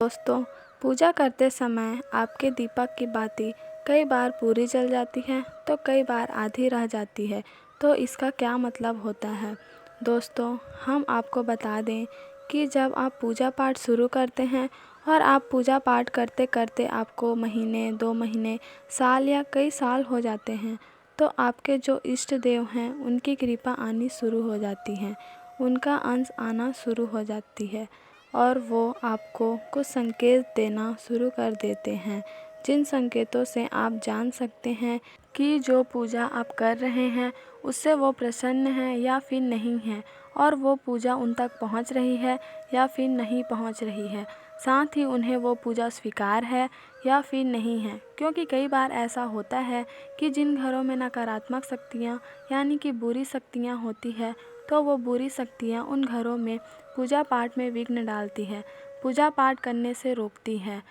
दोस्तों, पूजा करते समय आपके दीपक की बाती कई बार पूरी जल जाती है तो कई बार आधी रह जाती है। तो इसका क्या मतलब होता है? दोस्तों, हम आपको बता दें कि जब आप पूजा पाठ शुरू करते हैं और आप पूजा पाठ करते करते आपको महीने, 2 महीने, साल या कई साल हो जाते हैं, तो आपके जो इष्ट देव हैं उनकी कृपा आनी शुरू हो जाती है, उनका अंश आना शुरू हो जाती है और वो आपको कुछ संकेत देना शुरू कर देते हैं, जिन संकेतों से आप जान सकते हैं कि जो पूजा आप कर रहे हैं उससे वो प्रसन्न हैं या फिर नहीं हैं, और वो पूजा उन तक पहुंच रही है या फिर नहीं पहुंच रही है। साथ ही उन्हें वो पूजा स्वीकार है या फिर नहीं है, क्योंकि कई बार ऐसा होता है कि जिन घरों में नकारात्मक शक्तियाँ यानी कि बुरी शक्तियाँ होती है, तो वो बुरी शक्तियाँ उन घरों में पूजा पाठ में विघ्न डालती है, पूजा पाठ करने से रोकती है,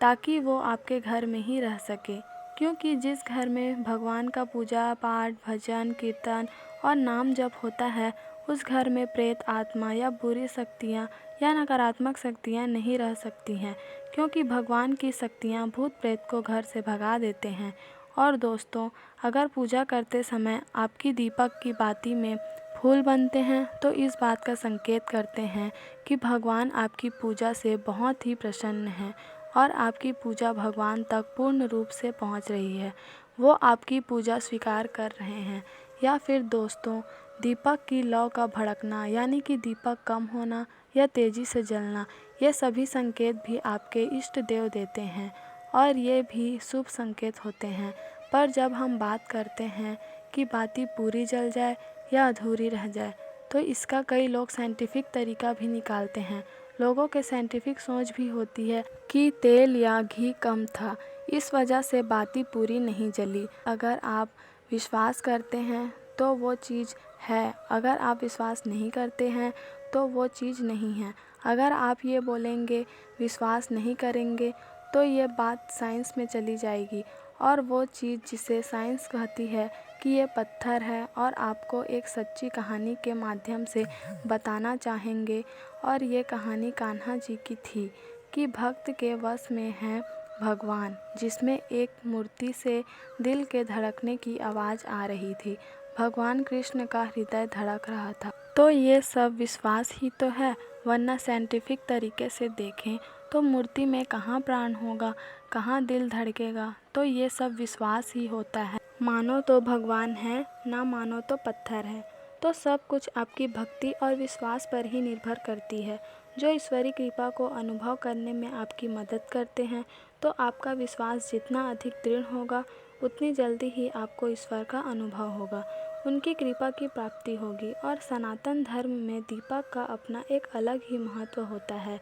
ताकि वो आपके घर में ही रह सके। क्योंकि जिस घर में भगवान का पूजा पाठ, भजन, कीर्तन और नाम जप होता है, उस घर में प्रेत आत्मा या बुरी शक्तियाँ या नकारात्मक शक्तियाँ नहीं रह सकती हैं, क्योंकि भगवान की शक्तियाँ भूत प्रेत को घर से भगा देते हैं। और दोस्तों, अगर पूजा करते समय आपकी दीपक की बाती में फूल बनते हैं तो इस बात का संकेत करते हैं कि भगवान आपकी पूजा से बहुत ही प्रसन्न हैं और आपकी पूजा भगवान तक पूर्ण रूप से पहुंच रही है, वो आपकी पूजा स्वीकार कर रहे हैं। या फिर दोस्तों, दीपक की लौ का भड़कना यानी कि दीपक कम होना या तेज़ी से जलना, ये सभी संकेत भी आपके इष्ट देव देते हैं और ये भी शुभ संकेत होते हैं। पर जब हम बात करते हैं कि बाती पूरी जल जाए या अधूरी रह जाए, तो इसका कई लोग साइंटिफिक तरीका भी निकालते हैं। लोगों के साइंटिफिक सोच भी होती है कि तेल या घी कम था, इस वजह से बाती पूरी नहीं जली। अगर आप विश्वास करते हैं तो वो चीज़ है, अगर आप विश्वास नहीं करते हैं तो वो चीज़ नहीं है। अगर आप ये बोलेंगे विश्वास नहीं करेंगे तो ये बात साइंस में चली जाएगी और वो चीज़ जिसे साइंस कहती है कि ये पत्थर है, और आपको एक सच्ची कहानी के माध्यम से बताना चाहेंगे। और ये कहानी कान्हा जी की थी कि भक्त के वश में है भगवान, जिसमें एक मूर्ति से दिल के धड़कने की आवाज़ आ रही थी। भगवान कृष्ण का हृदय धड़क रहा था। तो ये सब विश्वास ही तो है, वरना साइंटिफिक तरीके से देखें तो मूर्ति में कहाँ प्राण होगा, कहाँ दिल धड़केगा। तो ये सब विश्वास ही होता है। मानो तो भगवान है, ना मानो तो पत्थर है। तो सब कुछ आपकी भक्ति और विश्वास पर ही निर्भर करती है, जो ईश्वरी कृपा को अनुभव करने में आपकी मदद करते हैं। तो आपका विश्वास जितना अधिक दृढ़ होगा, उतनी जल्दी ही आपको ईश्वर का अनुभव होगा, उनकी कृपा की प्राप्ति होगी। और सनातन धर्म में दीपक का अपना एक अलग ही महत्व होता है,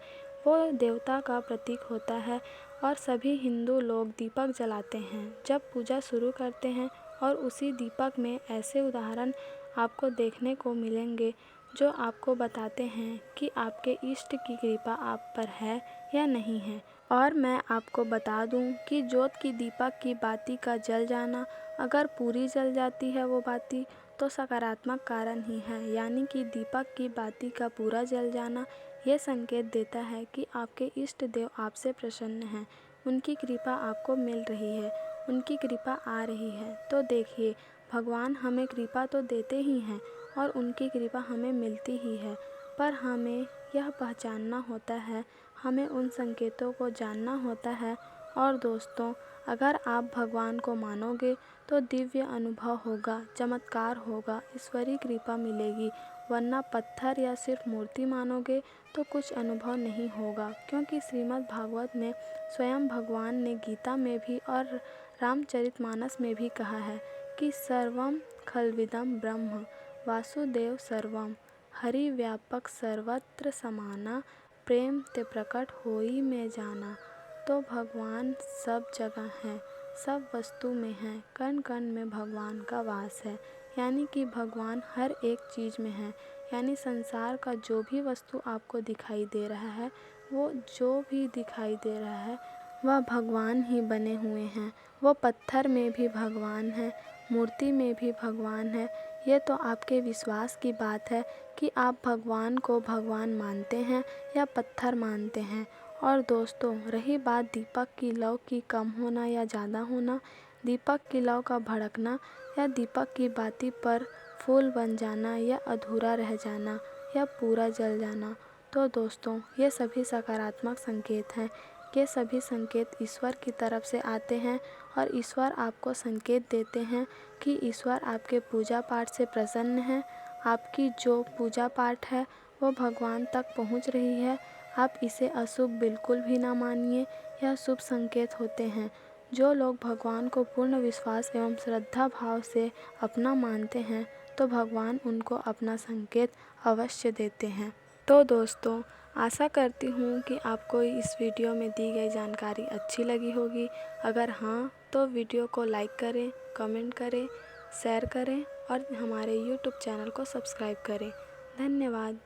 वो देवता का प्रतीक होता है और सभी हिंदू लोग दीपक जलाते हैं जब पूजा शुरू करते हैं। और उसी दीपक में ऐसे उदाहरण आपको देखने को मिलेंगे जो आपको बताते हैं कि आपके इष्ट की कृपा आप पर है या नहीं है। और मैं आपको बता दूं कि ज्योत की दीपक की बाती का जल जाना, अगर पूरी जल जाती है वो बाती, तो सकारात्मक कारण ही है, यानी कि दीपक की बाती का पूरा जल जाना ये संकेत देता है कि आपके इष्ट देव आपसे प्रसन्न हैं, उनकी कृपा आपको मिल रही है, उनकी कृपा आ रही है। तो देखिए, भगवान हमें कृपा तो देते ही हैं और उनकी कृपा हमें मिलती ही है, पर हमें यह पहचानना होता है, हमें उन संकेतों को जानना होता है। और दोस्तों, अगर आप भगवान को मानोगे तो दिव्य अनुभव होगा, चमत्कार होगा, ईश्वरी कृपा मिलेगी। वरना पत्थर या सिर्फ मूर्ति मानोगे तो कुछ अनुभव नहीं होगा, क्योंकि श्रीमद् भागवत में स्वयं भगवान ने गीता में भी और रामचरितमानस में भी कहा है कि सर्वम खलविदम ब्रह्म वासुदेव सर्वम, हरि व्यापक सर्वत्र समाना, प्रेम ते प्रकट होई में जाना। तो भगवान सब जगह हैं, सब वस्तु में हैं, कण कण में भगवान का वास है, यानी कि भगवान हर एक चीज़ में है। यानी संसार का जो भी वस्तु आपको दिखाई दे रहा है, वो जो भी दिखाई दे रहा है वह भगवान ही बने हुए हैं। वो पत्थर में भी भगवान है, मूर्ति में भी भगवान है। ये तो आपके विश्वास की बात है कि आप भगवान को भगवान मानते हैं या पत्थर मानते हैं। और दोस्तों, रही बात दीपक की लौ की कम होना या ज़्यादा होना, दीपक की लौ का भड़कना या दीपक की बाती पर फूल बन जाना या अधूरा रह जाना या पूरा जल जाना, तो दोस्तों ये सभी सकारात्मक संकेत हैं। ये सभी संकेत ईश्वर की तरफ से आते हैं और ईश्वर आपको संकेत देते हैं कि ईश्वर आपके पूजा पाठ से प्रसन्न है। आपकी जो पूजा पाठ है वो भगवान तक पहुंच रही है। आप इसे अशुभ बिल्कुल भी ना मानिए, यह शुभ संकेत होते हैं। जो लोग भगवान को पूर्ण विश्वास एवं श्रद्धा भाव से अपना मानते हैं तो भगवान उनको अपना संकेत अवश्य देते हैं। तो दोस्तों, आशा करती हूँ कि आपको इस वीडियो में दी गई जानकारी अच्छी लगी होगी। अगर हाँ, तो वीडियो को लाइक करें, कमेंट करें, शेयर करें और हमारे YouTube चैनल को सब्सक्राइब करें। धन्यवाद।